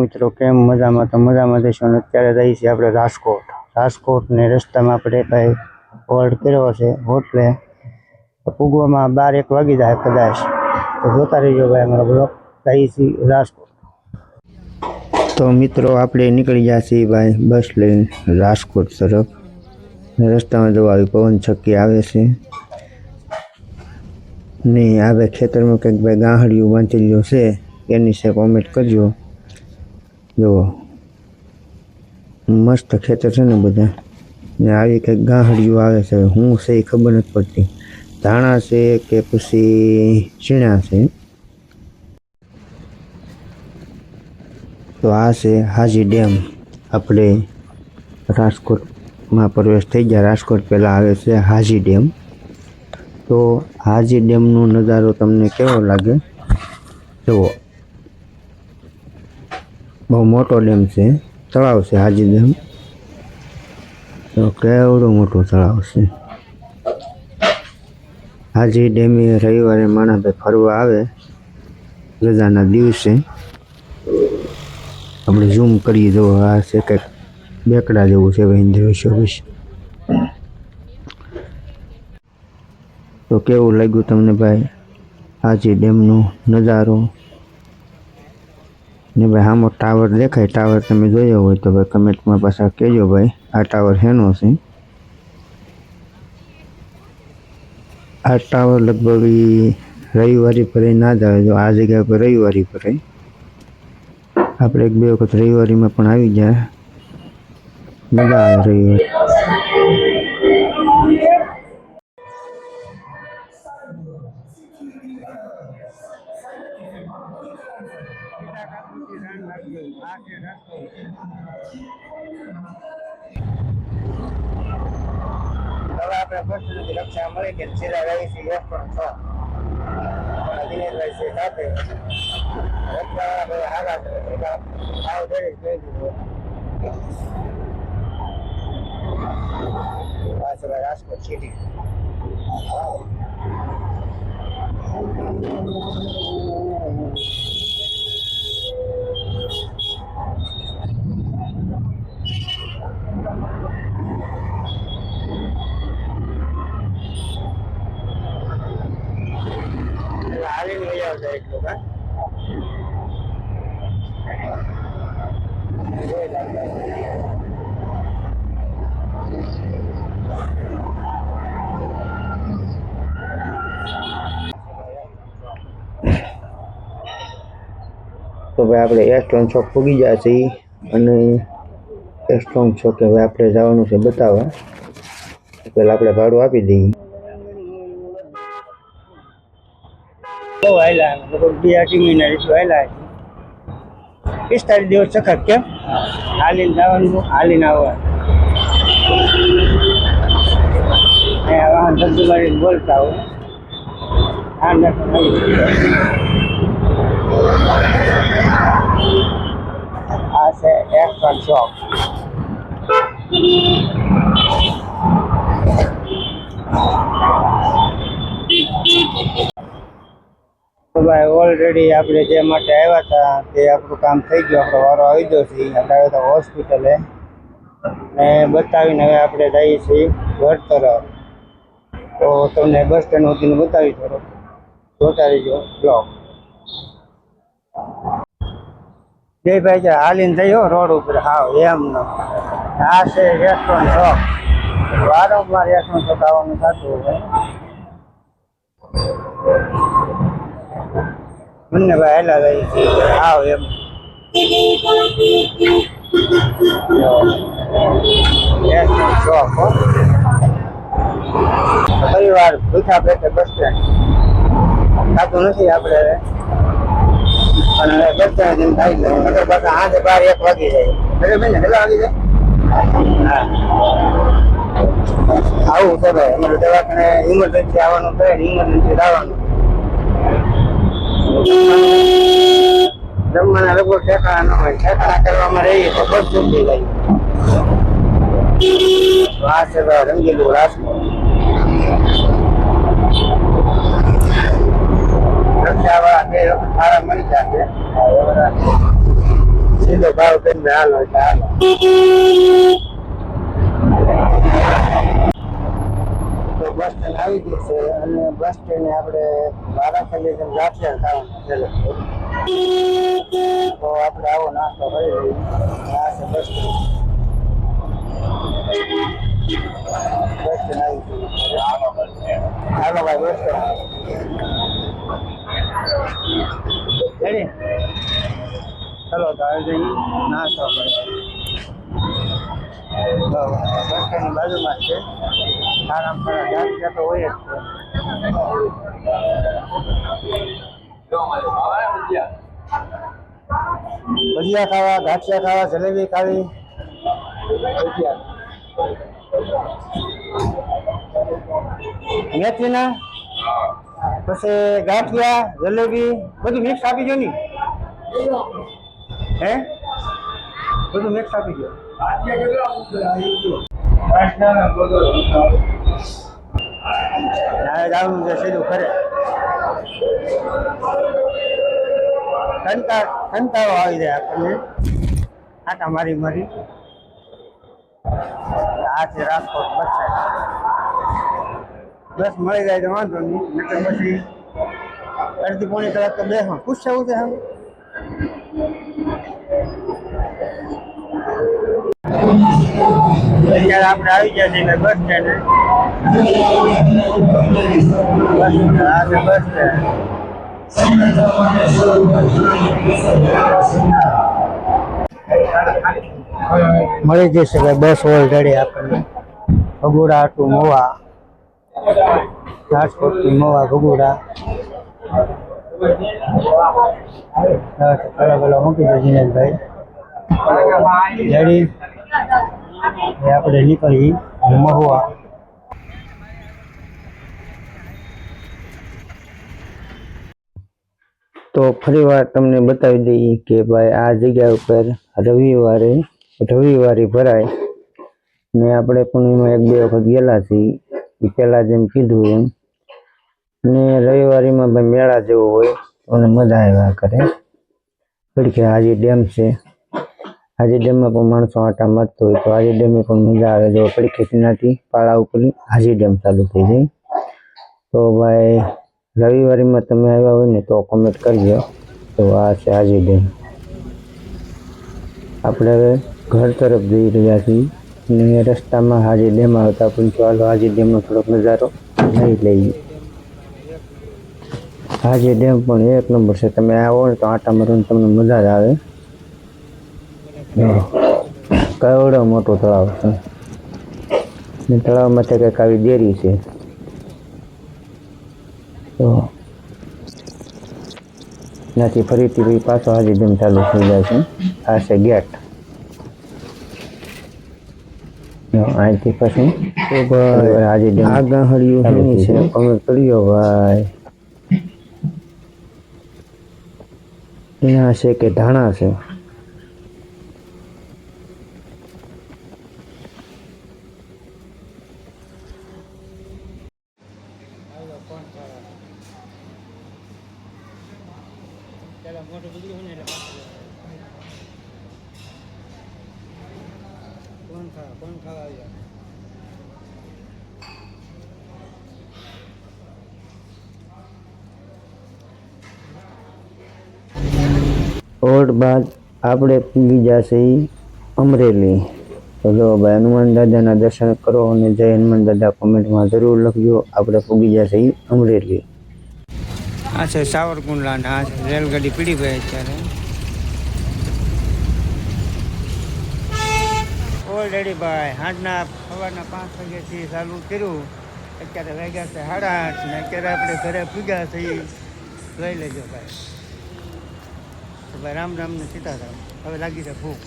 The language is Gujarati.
મિત્રો કેમ મજામાં? તો મજામાં જઈશું. અને અત્યારે જઈએ છીએ આપણે રાજકોટ ને રસ્તામાં આપણે કંઈ હોલ્ડ કર્યો છે હોટલે, તો પૂગવામાં 12-1 વાગી જાય કદાચ. તો જોતા રહીજો ભાઈ અમારો બ્લોગ. જઈએ છીએ રાજકોટ. તો મિત્રો આપણે નીકળી ગયા છીએ ભાઈ બસ લઈને રાજકોટ તરફ. રસ્તામાં જો આવી પવન છક્કી આવે છે નહીં, આવે ખેતરમાં કંઈક ભાઈ ગાંહડિયું બાંધેલું છે, એની છે કોમેન્ટ કરજો. જુઓ મસ્ત ખેતર છે ને બધા, ને આવી કંઈક ગાંહડિયું આવે છે. હું છે એ ખબર નથી પડતી, ધાણા છે કે પછી ચીણા છે. તો આ છે હાજી ડેમ. આપણે રાજકોટમાં પ્રવેશ થઈ ગયા. રાજકોટ પહેલાં આવે છે હાજી ડેમ. તો હાજી ડેમનો નજારો તમને કેવો લાગે જુઓ. બહુ મોટો ડેમ છે, તળાવ છે હાજી ડેમ. તો કેવડો મોટો તળાવ છે હાજી ડેમે. રવિવારે માણસ ફરવા આવે રજાના દિવસે. આપણે ઝૂમ કરીએ જો આ છે કંઈક બેકડા જેવું છે ભાઈ. તો કેવું લાગ્યું તમને ભાઈ હાજી ડેમનો નજારો? ને ભાઈ આમાં ટાવર દેખાય, ટાવર તમે જોયો હોય તો ભાઈ કમેન્ટમાં પાછા કહેજો ભાઈ આ ટાવર શેનો છે. આ ટાવર લગભગ રવિવારી ભરાઈ ના જ આવે. જો આ જગ્યા પર રવિવારી ભરાય. આપણે 1-2 વખત રવિવારીમાં પણ આવી જાય, મજા આવે રવિવારી. હવે આપણે બસ રક્ષા મળી કે સીધા રહી છે 1.6 દિનેશભાઈ છે સાથે. રાજકોટ સિટી. હાલીને લઈ આવતા એટલું કા તો ભાઈ આપણે એસ્ટ્રોન ચોક પૂગી ગયા છીએ. અને એસ્ટ્રોન ચોકે હવે આપણે જવાનું છે બતાવવા. પહેલાં આપણે ભાડું આપી દઈએ. બહુ હાલ્યા લગભગ 2-2 મહિના જેટલું હાલ્યા. 45 દિવસ સખત કેમ હાલીને જવાનું, હાલીને આવવાનું. વાહન ધંધુ મારીને બોલતા હોય. આ છે એસ્ટ્રોન ચોક. તો ભાઈ ઓલરેડી આપણે જે માટે આવ્યા હતા તે આપણું કામ થઈ ગયું. આપણો વારો આવી ગયો છે. આપણે આવ્યા હતા હોસ્પિટલે ને બતાવીને હવે આપણે જઈએ છીએ ઘર તરફ. તો તમને બસ સ્ટેન્ડ સુધીનું બતાવી થોડું, જોતા રહીજો બ્લોગ. જયભાઈ છે હાલીને જઈએ રોડ ઉપર. હા એમ ન આ છે રેસ્ટોરન્ટ ચોક. વારંવાર રેસ્ટોરન્ટ ચોક આવવાનું થતું હોય મને ભાઈ હેલા જાય છે. આવ એમ ચોક પરિવાર ભૂખા પેટે બસ સ્ટેન્ડ થતું નથી આપણે પણ હવે બસ સ્ટેન્ડ થાય જાય. મતલબ પાછા આજે 12-1 વાગી જાય. બરાબર ને? કેટલા વાગી જાય? હા આવું છે ભાઈ. અમારે દવાખાને ઇમરજન્સી આવવાનું થાય ને ઇમરજન્સી આવવાનું. જમવાના લગભગ ઠેકાણા ન હોય. ઠેકાણા કરવામાં રહીએ તો બસ ચૂકી જાય. આ છે ભાઈ રંગીલું રાજકોટ. રક્ષાવાળા 2 વખત સારા મળી જશે. સીધો ભાવ કરીને હાલો એટલે હાલો. તો બસ સ્ટેન્ડ આવી ગયું છે અને બસ સ્ટેન્ડ આપણે વારાફરતી ગાંઠિયા ખાવાનું તો આપણે આવો નાસ્તો કરી લઈએ. આ છે બસ સ્ટેન્ડ. બસ સ્ટેન્ડ આવી ગયું. હાલો ભાઈ બસ સ્ટેન્ડ. રેડી? ચલો તો આવી જઈએ નાસ્તો કરીએ. બસ સ્ટેન્ડની બાજુમાં જ છે. આરામ કરવા ગાંઠિયા તો હોય જ છે. ભજીયા ખાવા, ગાંઠિયા ખાવા, જલેબી ખાવી, મેથીના પછી ગાંઠિયા, જલેબી બધું મિક્સ આપી દો ને. હે બધું મિક્સ આપી દો. જવાનું છે સીધું ખરે. કંટાળો આવી જાય આપણને આટા મારી મારી. આ છે રાજકોટ બસ સાઈડ. બસ મળી જાય તો વાંધો નહીં, નકર પછી અડધી પોણી કલાક તો બેસવા પૂછવું છે. હવે અત્યારે આપણે આવી ગયા છીએ બસ સ્ટેન્ડ. આ છે બસ સ્ટેન્ડ. મળી જશે કે બસ ઓલરેડી આપણને ભગોડા ટુ મોવા, રાજકોટથી મોવા ભગોડા. પેલા મૂકી દો દિનેશભાઈ. રેડી? આપણે નીકળી મહુવા. તો ફરી વાર તમને બતાવી દઈએ કે ભાઈ આ જગ્યા ઉપર રવિવારે ભરાય ને આપણે પણ એમાં એક બે વખત ગયેલા છીએ એ પહેલાં જેમ કીધું એમ. ને રવિવારીમાં ભાઈ મેળા જેવો હોય અને મજા આવ્યા કરે. પડખે હાજી ડેમ છે. હાજી ડેમમાં પણ માણસો આટા મારતો હોય તો હાજી ડેમે પણ મજા આવે. જો પડખે કિનારથી પાળા ઉપર હાજી ડેમ ચાલુ થઈ જાય. તો ભાઈ રવિવારીમાં તમે આવ્યા હોય ને તો કોમેન્ટ કરજો. તો આ છે હાજી ડેમ. આપણે હવે ઘર તરફ જઈ રહ્યા છીએ ને રસ્તામાં હાજી ડેમ આવતા પણ ચાલો હાજી ડેમનો થોડોક નજારો લઈ લઈએ. હાજી ડેમ પણ એક નંબર છે. તમે આવો ને તો આટા મારવાની તમને મજા જ આવે. કવડો મોટો તળાવ છે ને તળાવમાં કંઈક આવી ડેરી છે. તો ત્યાંથી ફરીથી પાછો હાજી ડેમ ચાલુ થઈ જાય છે. આ છે ગેટ. અહીંથી પછી હાજી ડેમ આ ગાહડિયું છે. કમેન્ટ કર્યો ભાઈ. ત્યાં છે કે ધાણા છે. કોણ ખાવા આવ્યા? ઓટ બાદ આપણે પૂગી જશે અમરેલી. તો જો ભાઈ હનુમાન દાદાના દર્શન કરો અને જય હનુમાન દાદા કોમેન્ટમાં જરૂર લખજો. આપણે પૂગી જશે અમરેલી. આ છે સાવરકુંડલા ને આ રેલગાડી પીડી ભાઈ અત્યારે ઓલરેડી ભાઈ સાંજના સવારના 5 વાગ્યાથી ચાલુ કર્યું. અત્યારે વાગ્યા છે 8:30 ને અત્યારે આપણે ઘરે પૂગ્યા છીએ. લઈ લેજો ભાઈ. તો ભાઈ રામ રામ ને સીતારામ. હવે લાગી છે ભૂખ.